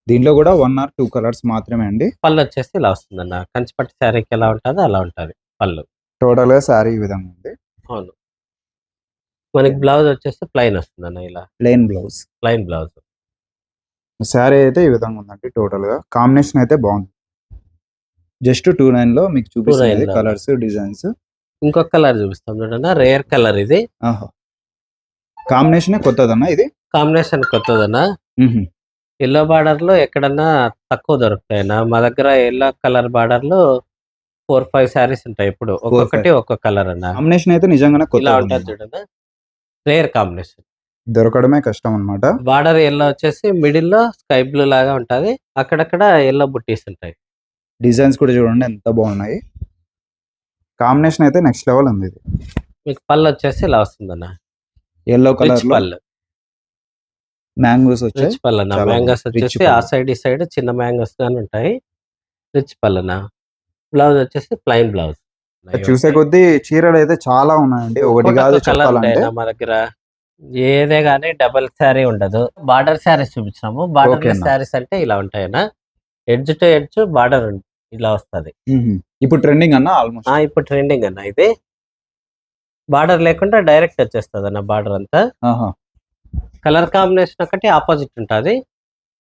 Speaker 2: దీంట్లో కూడా 1 or 2 కలర్స్ మాత్రమే అండి.
Speaker 1: పళ్ళు వచ్చేసి ఇలా వస్తుందన్న. కంచిపట్టు శారీకి ఎలా ఉంటుందో అలా ఉంటుంది పళ్ళు.
Speaker 2: టోటల్ గా శారీ ఈ విధంగా ఉంది.
Speaker 1: అవును, మనకి బ్లౌజ్ వచ్చేసి ప్లెయిన్ వస్తుందన్న. ఇలా
Speaker 2: ప్లెయిన్ బ్లౌజ్. శారీ అయితే ఈ విధంగా ఉందండి. టోటల్ గా కాంబినేషన్ అయితే బాగుంది. జస్ట్ 29 లో మీకు చూపిస్తుంది కలర్స్ డిజైన్స్.
Speaker 1: ఇంకొక కలర్ చూపిస్తాం చూడన్నా, రేర్ కలర్ ఇది.
Speaker 2: కాంబినేషన్ కొత్తదన్నా ఇది?
Speaker 1: కాంబినేషన్ కొత్తదన్నా. ఎల్లో బార్డర్ లో ఎక్కడన్నా తక్కువ దొరుకుతాయన్నా. మా దగ్గర ఎల్లో కలర్ బార్డర్ లో 4-5 శారీస్ ఉంటాయి. ఇప్పుడు ఒక్కొక్కటి ఒక్కొక్క కలర్ అన్న.
Speaker 2: కాంబినేషన్ అయితే నిజంగానే
Speaker 1: ఇలా ఉంటుంది చూడన్నా, రేర్ కాంబినేషన్.
Speaker 2: దొరకడమే కష్టం అన్నమాట.
Speaker 1: బార్డర్ ఎల్లో వచ్చేసి మిడిల్ లో స్కై బ్లూ లాగా ఉంటది, అక్కడక్కడ ఎల్లో బుట్టీస్ ఉంటాయి.
Speaker 2: డిజైన్స్ కూడా చూడండి ఎంత బాగున్నాయి. కాంబినేషన్ అయితే నెక్స్ట్ లెవెల్ ఉంది. ఇది
Speaker 1: మీకు పళ్ళు వచ్చేసి ఇలా వస్తుందన్న,
Speaker 2: ఎల్లో కలర్
Speaker 1: పళ్ళు.
Speaker 2: మ్యాంగోస్ వచ్చాయి.
Speaker 1: రిచ్ పళ్ళన
Speaker 2: చాలా
Speaker 1: మ్యాంగోస్
Speaker 2: బాగుంది. రిచ్
Speaker 1: వచ్చేసి ఆ
Speaker 2: పళ్ళు.
Speaker 1: సైడ్ ఈ సైడ్ చిన్న మ్యాంగోస్ గాని ఉంటాయి. రిచ్ పళ్ళన బ్లౌజ్ వచ్చేసి ప్లెయిన్ బ్లౌజ్.
Speaker 2: చూసే కొద్దీ చీరలు అయితే చాలా ఉన్నాయండి. ఒకటి కాదు
Speaker 1: కలర్
Speaker 2: చెప్పాలంటే.
Speaker 1: ఉంటాయి మా దగ్గర. ఏదే గానీ డబుల్ శారీ ఉండదు. బార్డర్ శారీస్ చూపించినాము. బార్డర్
Speaker 2: ఓకే అన్న.
Speaker 1: శారీస్ అంటే ఇలా ఉంటాయన్నా. ఎడ్జ్ టు ఎడ్జ్ బార్డర్ ఇలా వస్తది.
Speaker 2: ఇప్పుడు ట్రెండింగ్ అన్న ఆల్మోస్ట్.
Speaker 1: ఇప్పుడు ట్రెండింగ్ అన్న ఇది. బార్డర్ లేకుండా డైరెక్ట్ వచ్చేస్తదన్న బార్డర్ అంతా. కలర్ కాంబినేషన్ ఒకటి ఆపోజిట్ ఉంటది.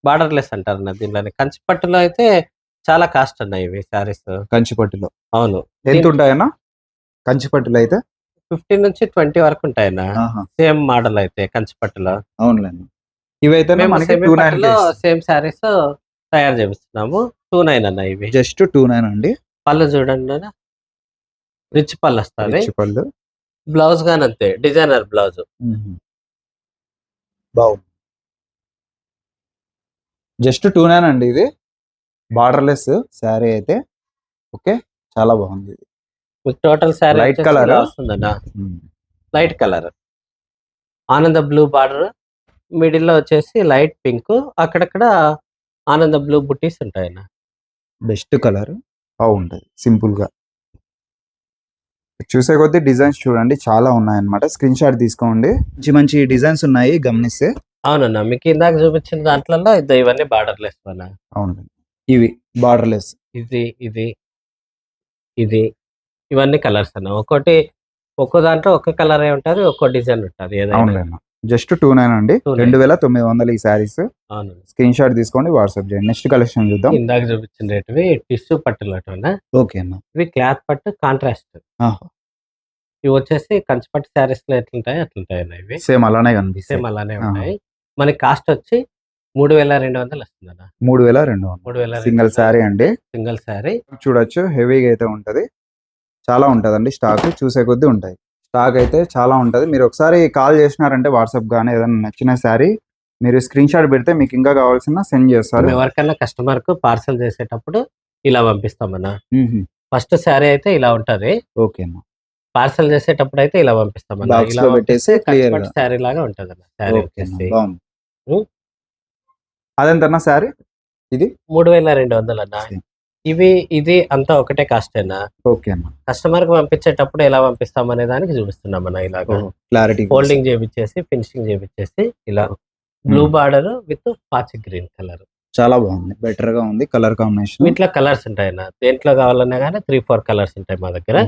Speaker 1: బార్డర్ లెస్ అంటారన్న దీనిలోని. కంచి పట్టులో అయితే చాలా కాస్ట్ అన్న ఇవి శారీస్.
Speaker 2: కంచిపట్టులో
Speaker 1: అవును.
Speaker 2: ఎంత ఉంటాయన్నా? కంచిపట్టులో అయితే
Speaker 1: 15 నుంచి 20 వరకు ఉంటాయన్న. సేమ్ మోడల్ అయితే కంచి పట్టులో.
Speaker 2: అవునులేండి. ఇవైతే
Speaker 1: మేము
Speaker 2: మనకి
Speaker 1: సెమీ
Speaker 2: 29
Speaker 1: పట్టులో సేమ్ శారీస్ తయారు చేపిస్తున్నాము. 29 అన్న ఇవి.
Speaker 2: జస్ట్ 29 అండి.
Speaker 1: పళ్ళు చూడండి అన్న. రిచ్ పళ్ళు వస్తుంది.
Speaker 2: రిచ్ పళ్ళు.
Speaker 1: బ్లౌజ్ గాని అంతే డిజైనర్ బ్లౌజ్.
Speaker 2: బాగుంది. జస్ట్ 29 అండి ఇది. బార్డర్లెస్ శారీ అయితే. ఓకే, చాలా బాగుంది.
Speaker 1: మీకు టోటల్ శారీ
Speaker 2: లైట్ కలర్
Speaker 1: వస్తుందన్న. లైట్ కలర్ ఆనంద బ్లూ బార్డర్, మిడిల్ లో వచ్చేసి లైట్ పింక్, అక్కడక్కడ ఆనంద బ్లూ బుట్టీస్ ఉంటాయన్న.
Speaker 2: Best colour. బాగుంటది సింపుల్ గా. చూసే కొద్దీ డిజైన్స్ చూడండి చాలా ఉన్నాయన్నమాట. స్క్రీన్ షాట్ తీసుకోండి. మంచి మంచి డిజైన్స్ ఉన్నాయి గమనిస్తే.
Speaker 1: అవునన్నా, మీకు ఇందాక చూపించిన దాంట్లో ఇవన్నీ బార్డర్లెస్ అన్న.
Speaker 2: అవును, ఇవి బార్డర్లెస్.
Speaker 1: ఇది ఇది ఇది ఇవన్నీ కలర్స్ అన్న. ఒక్కో దాంట్లో ఒక్క కలర్ ఉంటది, ఒక్కో డిజైన్ ఉంటది.
Speaker 2: అవునులేనా. జస్ట్ 29 అండి. 2900 ఈ శారీస్.
Speaker 1: అవును.
Speaker 2: స్క్రీన్ షాట్ తీసుకోండి, వాట్సాప్ చేయండి. నెక్స్ట్ కలెక్షన్ చూద్దాం.
Speaker 1: ఇందాక చూపించిన రేటువి టిష్యూ పట్టులు అన్న.
Speaker 2: ఓకే అన్న.
Speaker 1: ఇవి క్లాత్ పట్టు కాంట్రాస్ట్. ఇవి వచ్చేసి కంచి పట్టు శారీస్ లో ఎట్లుంటాయి అట్లుంటాయి అన్న. ఇవి
Speaker 2: సేమ్ అలానే కనిపిస్తాయి.
Speaker 1: సేమ్ అలానే ఉంటాయి. మనకి కాస్ట్ వచ్చి 3200 వస్తుంది అన్న.
Speaker 2: 3200 సింగిల్ శారీ అండి.
Speaker 1: సింగిల్ శారీ
Speaker 2: చూడొచ్చు, హెవీగా అయితే ఉంటది. చాలా ఉంటదండి స్టాక్. చూసే కొద్దీ ఉంటాయి. స్టాక్ అయితే చాలా ఉంటది. మీరు ఒకసారి కాల్ చేసినారంటే వాట్సాప్ గానీ ఏదైనా నచ్చిన శారీ మీరు స్క్రీన్ షాట్ పెడితే మీకు ఇంకా కావాల్సిన సెండ్ చేస్తారు.
Speaker 1: ఎవరికైనా కస్టమర్ కు పార్సల్ చేసేటప్పుడు ఇలా పంపిస్తామన్నా. ఫస్ట్ శారీ అయితే ఇలా ఉంటది.
Speaker 2: ఓకే అన్న.
Speaker 1: పార్సల్ చేసేటప్పుడు అయితే ఇలా పంపిస్తామన్నా.
Speaker 2: బాక్స్ లో పెట్టేసి క్లియర్ గా
Speaker 1: శారీ లాగా ఉంటది అన్న. శారీ వచ్చేసి
Speaker 2: అదెంతన్నా శారీ? ఇది
Speaker 1: 3200 అన్న. ఇది అంతా ఒకటే కాస్ట్ అన్న.
Speaker 2: ఓకే అన్న.
Speaker 1: కస్టమర్ కి పంపించేటప్పుడు ఎలా పంపిస్తాం అనే దానికి చూపిస్తున్నాం అన్న. ఇలాగా
Speaker 2: క్లారిటీ
Speaker 1: ఫోల్డింగ్ చేపించేసి ఫినిషింగ్ చేపించేసి ఇలా బ్లూ బార్డర్ విత్ పాచి గ్రీన్ కలర్.
Speaker 2: చాలా బాగుంది. బెటర్ గా ఉంది కలర్ కాంబినేషన్.
Speaker 1: ఇట్లా కలర్స్ ఉంటాయి అన్న. దేంట్లో కావాలన్నా కానీ 3-4 కలర్స్ ఉంటాయి మా దగ్గర.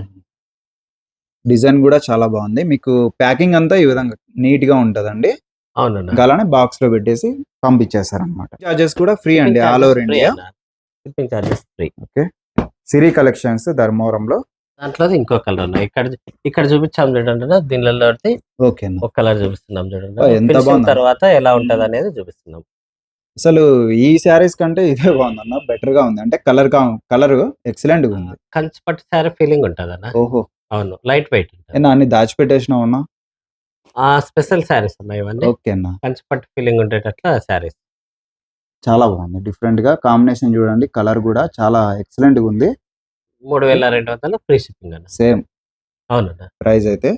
Speaker 2: డిజైన్ కూడా చాలా బాగుంది. మీకు ప్యాకింగ్ అంతా ఈ విధంగా నీట్ గా ఉంటదండి.
Speaker 1: అవునన్నా.
Speaker 2: అలానే బాక్స్ లో పెట్టేసి పంపించేస్తారు అనమాట. చార్జెస్ కూడా ఫ్రీ అండి, all over India.
Speaker 1: Shipping charges free.
Speaker 2: Okay. Siri collections ధర్మవరంలో.
Speaker 1: దాంట్లో ఇంకో కలర్ అన్న. ఇక్కడ చూపించాం చూడండి. దీనిలో
Speaker 2: ఓకే
Speaker 1: ఒక కలర్ చూపిస్తున్నాం చూడండి.
Speaker 2: ఎంత బాగుంది.
Speaker 1: తర్వాత ఎలా ఉంటది అనేది చూపిస్తున్నాం.
Speaker 2: అసలు ఈ శారీస్ కంటే ఇదే బాగుందన్న. బెటర్ గా ఉంది. అంటే కలర్ ఎక్సలెంట్ గా ఉంది.
Speaker 1: కంచి పట్టు శారీ ఫీలింగ్ ఉంటది అన్న.
Speaker 2: ఓహో.
Speaker 1: అవును, లైట్ వెయిట్.
Speaker 2: అన్ని దాచిపెట్టేసినావు అన్న.
Speaker 1: స్పెషల్ శారీస్ అన్న ఇవన్నీ.
Speaker 2: ఓకే అన్న.
Speaker 1: కంచి పట్టు ఫీలింగ్ ఉండేటట్ల శారీస్.
Speaker 2: చాలా బాగుంది. డిఫరెంట్ గా కాంబినేషన్ చూడండి. కలర్ కూడా చాలా ఎక్సలెంట్ గా ఉంది.
Speaker 1: 3200 ఫ్రీ షిప్పింగ్ అన్న.
Speaker 2: సేమ్.
Speaker 1: అవునన్న.
Speaker 2: ప్రైస్ అయితే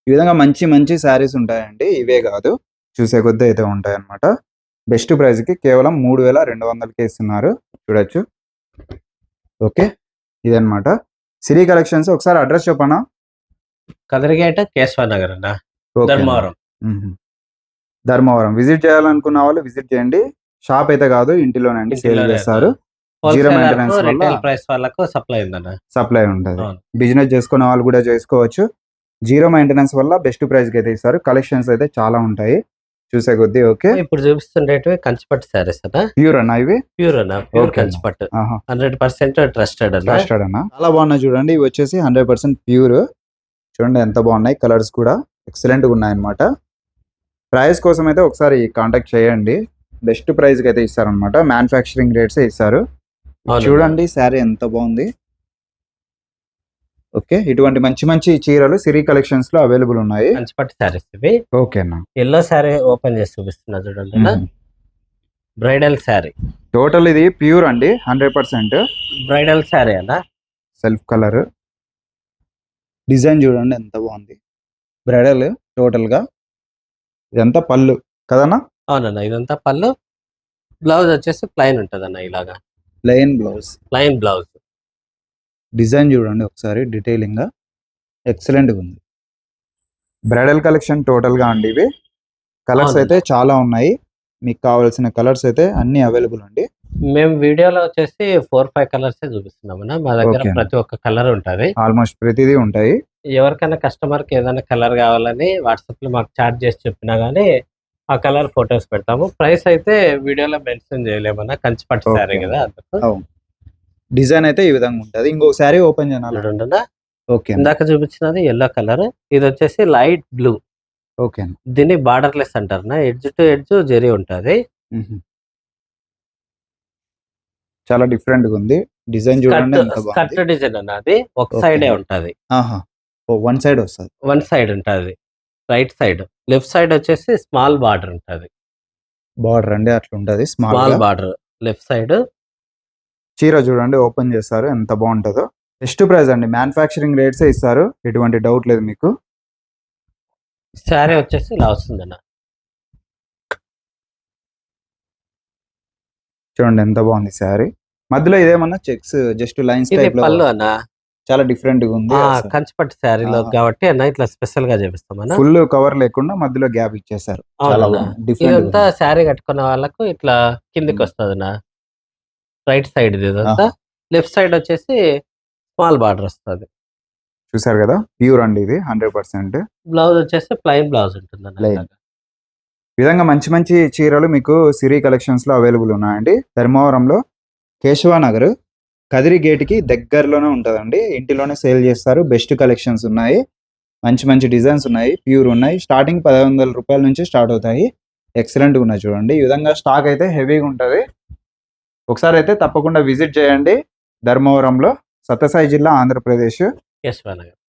Speaker 2: ఈ విధంగా మంచి మంచి శారీస్ ఉంటాయండి. ఇవే కాదు, చూసే కొద్దీ అయితే ఉంటాయి అన్నమాట. బెస్ట్ ప్రైస్ కి కేవలం 3200కే ఇస్తున్నారు. చూడొచ్చు. ఓకే, ఇదన్నమాట సిరి కలెక్షన్స్. ఒకసారి అడ్రస్ చెప్పనా?
Speaker 1: కదరిగేట కేశవ నగర్ అన్న, ధర్మవరం.
Speaker 2: ధర్మవరం విజిట్ చేయాలనుకున్న వాళ్ళు విజిట్ చేయండి. షాప్ అయితే కాదు, ఇంటిలోనే సేల్ చేస్తారు. జీరో మెయింటెనెన్స్ వల్ల
Speaker 1: ప్రైస్ వాళ్ళకు సప్లై ఉందన్న.
Speaker 2: సప్లై ఉంటుంది. బిజినెస్ చేసుకునే వాళ్ళు కూడా చేసుకోవచ్చు. జీరో మెయింటెనెన్స్ వల్ల బెస్ట్ ప్రైస్ కి అయితే ఇస్తారు. కలెక్షన్స్ అయితే చాలా ఉంటాయి చూసే కొద్దీ. ఓకే,
Speaker 1: ఇప్పుడు చూపిస్తుండేటివి కంచిపట్టు శారీస్ అన్న.
Speaker 2: ప్యూర్ అన్న ఇవి.
Speaker 1: ప్యూర్ అన్న. ప్యూర్ కంచిపట్టు. 100% ట్రస్టెడ్ అన్న.
Speaker 2: ట్రస్టెడ్ అన్న. చాలా బాగున్నాయి చూడండి. ఇవి వచ్చేసి 100% ప్యూర్. చూడండి ఎంత బాగున్నాయి. కలర్స్ కూడా ఎక్సలెంట్ గా ఉన్నాయి అన్నమాట. ప్రైస్ కోసం అయితే ఒకసారి కాంటాక్ట్ చేయండి. బెస్ట్ ప్రైస్ కి అయితే ఇస్తారనమాట. మ్యానుఫ్యాక్చరింగ్ రేట్స్ ఇస్తారు. చూడండి శారీ ఎంత బాగుంది. ఓకే, ఇటువంటి మంచి మంచి చీరలు సిరి కలెక్షన్స్ లో అవైలబుల్ ఉన్నాయి.
Speaker 1: కంచిపట్టు శారీస్ ఇవి.
Speaker 2: ఓకే అన్న.
Speaker 1: ఎల్లో శారీ ఓపెన్ చేసి చూపిస్తున్నా చూడండి. బ్రైడల్ శారీ.
Speaker 2: టోటల్ ఇది ప్యూర్ అండి. 100%
Speaker 1: బ్రైడల్ శారీ అన్న.
Speaker 2: Self colour. డిజైన్ చూడండి ఎంత బాగుంది. బ్రైడల్ టోటల్ గా. ఇదంతా పళ్ళు కదన్నా?
Speaker 1: అవునన్న, ఇదంతా పళ్ళు. బ్లౌజ్ వచ్చేసి ప్లెయిన్ ఉంటదన్న, ఇలాగా
Speaker 2: plain blouse.
Speaker 1: Plain blouse.
Speaker 2: Design చూడండి ఒకసారి డీటెయిలింగ్ గా, ఎక్సలెంట్ గా ఉంది. బ్రైడల్ కలెక్షన్ టోటల్ గా అండి ఇవి. కలర్స్
Speaker 1: అవునండి.
Speaker 2: అయితే చాలా ఉన్నాయి, మీకు కావాల్సిన కలర్స్ అయితే అన్ని అవైలబుల్ అండి.
Speaker 1: మేము వీడియోలో వచ్చేసి 4-5 కలర్స్ చూపిస్తున్నామన్నా. మా దగ్గర
Speaker 2: ఓకే.
Speaker 1: ప్రతి ఒక్క కలర్ ఉంటది.
Speaker 2: ఆల్మోస్ట్ ప్రతిదీ ఉంటాయి.
Speaker 1: ఎవరికైనా కస్టమర్‌కి ఏదైనా కలర్ కావాలని వాట్సాప్‌లో మాకు చాట్ చేసి చెప్పినా గానీ, ఆ కలర్ ఫోటోస్ పెడతాము. ప్రైస్ అయితే వీడియోలో మెన్షన్ చేయలేమన్నా, కంచి పట్టు శారీ
Speaker 2: ఓకే.
Speaker 1: కదా అందుకు.
Speaker 2: అవును. డిజైన్ అయితే ఈ విధంగా ఉంటది. ఇంకో శారీ ఓపెన్ చేయాలి.
Speaker 1: చూడండన్నా,
Speaker 2: ఓకే.
Speaker 1: ఇందాక చూపించినది యెల్లో కలర్. ఇది వచ్చేసి లైట్ బ్లూ.
Speaker 2: ఓకే.
Speaker 1: దీన్ని బార్డర్‌లెస్ అంటారన్న. ఎడ్జ్ టు ఎడ్జ్ జరీ ఉంటది.
Speaker 2: చాలా డిఫరెంట్ గా ఉంది. డిజైన్ చూడండి ఎంత
Speaker 1: స్కర్ట్
Speaker 2: బాగుంది.
Speaker 1: డిజైన్ అన్నది ఒక
Speaker 2: ఓకే.
Speaker 1: సైడే ఉంటది.
Speaker 2: ఆహా. ఓ వన్ సైడ్ వస్తుంది.
Speaker 1: వన్ సైడ్ ఉంటది. Right side. లెఫ్ట్ సైడ్ వచ్చేసి స్మాల్ బార్డర్ ఉంటది.
Speaker 2: బార్డర్ అండి అట్లా ఉంటది స్మాల్
Speaker 1: స్మాల్
Speaker 2: గా.
Speaker 1: Border left side.
Speaker 2: చీర చూడండి ఓపెన్ చేస్తారు ఎంత బాగుంటుందో. బెస్ట్ ప్రైస్ అండి, మ్యానుఫ్యాక్చరింగ్ రేట్స్ ఇస్తారు, ఎటువంటి డౌట్ లేదు మీకు.
Speaker 1: శారీ వచ్చేసి ఇలా వస్తుందన్న.
Speaker 2: చూడండి ఎంత బాగుంది శారీ. మధ్యలో ఇదేమన్నా చెక్స్ జస్ట్ లైన్స్
Speaker 1: ఇది
Speaker 2: టైప్ లో,
Speaker 1: పళ్ళు అన్న.
Speaker 2: చాలా డిఫరెంట్ గా ఉంది.
Speaker 1: కంచిపట్టు శారీలో కాబట్టి అన్న ఇట్లా స్పెషల్ గా చేపిస్తాం అన్న.
Speaker 2: ఫుల్ కవర్ లేకుండా మధ్యలో గ్యాప్ ఇచ్చేసారు. చాలా
Speaker 1: అవునన్నా.
Speaker 2: బాగుంది, డిఫరెంట్.
Speaker 1: ఇదంతా శారీ కట్టుకున్న వాళ్ళకు ఇట్లా కిందికి వస్తుంది అన్న. రైట్ సైడ్ ఇదంతా. లెఫ్ట్ సైడ్ వచ్చేసి స్మాల్ బార్డర్ వస్తుంది.
Speaker 2: చూసారు కదా, ప్యూర్ అండి ఇది 100%.
Speaker 1: బ్లౌజ్ వచ్చేసి ప్లెయిన్ బ్లౌజ్ ఉంటుంది అన్న.
Speaker 2: Plain. ఈ విధంగా మంచి మంచి చీరలు మీకు సిరి కలెక్షన్స్ లో అవైలబుల్ ఉన్నాయండి. ధర్మవరంలో కేశవానగర్ కదిరి గేట్ కి దగ్గరలోనే ఉంటుందండి. ఇంటిలోనే సేల్ చేస్తారు. బెస్ట్ కలెక్షన్స్ ఉన్నాయి, మంచి మంచి డిజైన్స్ ఉన్నాయి, ప్యూర్ ఉన్నాయి. స్టార్టింగ్ 1500 రూపాయల నుంచి స్టార్ట్ అవుతాయి. ఎక్సలెంట్ ఉన్నాయి చూడండి. ఈ విధంగా స్టాక్ అయితే హెవీగా ఉంటుంది. ఒకసారి అయితే తప్పకుండా విజిట్ చేయండి. ధర్మవరంలో, సత్యసాయి జిల్లా, ఆంధ్రప్రదేశ్,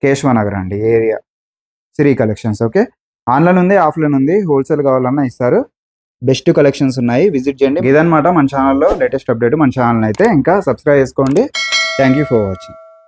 Speaker 2: కేశవానగర్ అండి ఏరియా. సిరి కలెక్షన్స్. ఓకే, ఆన్లైన్ ఉంది, ఆఫ్లైన్ ఉంది, హోల్సేల్ కావాలన్నా ఇస్తారు. బెస్ట్ కలెక్షన్స్ ఉన్నాయి, విజిట్ చేయండి. ఇదన్నమాట మన ఛానల్లో లేటెస్ట్ అప్డేట్. మన ఛానల్ అయితే ఇంకా సబ్స్క్రైబ్ చేసుకోండి. Thank you for watching.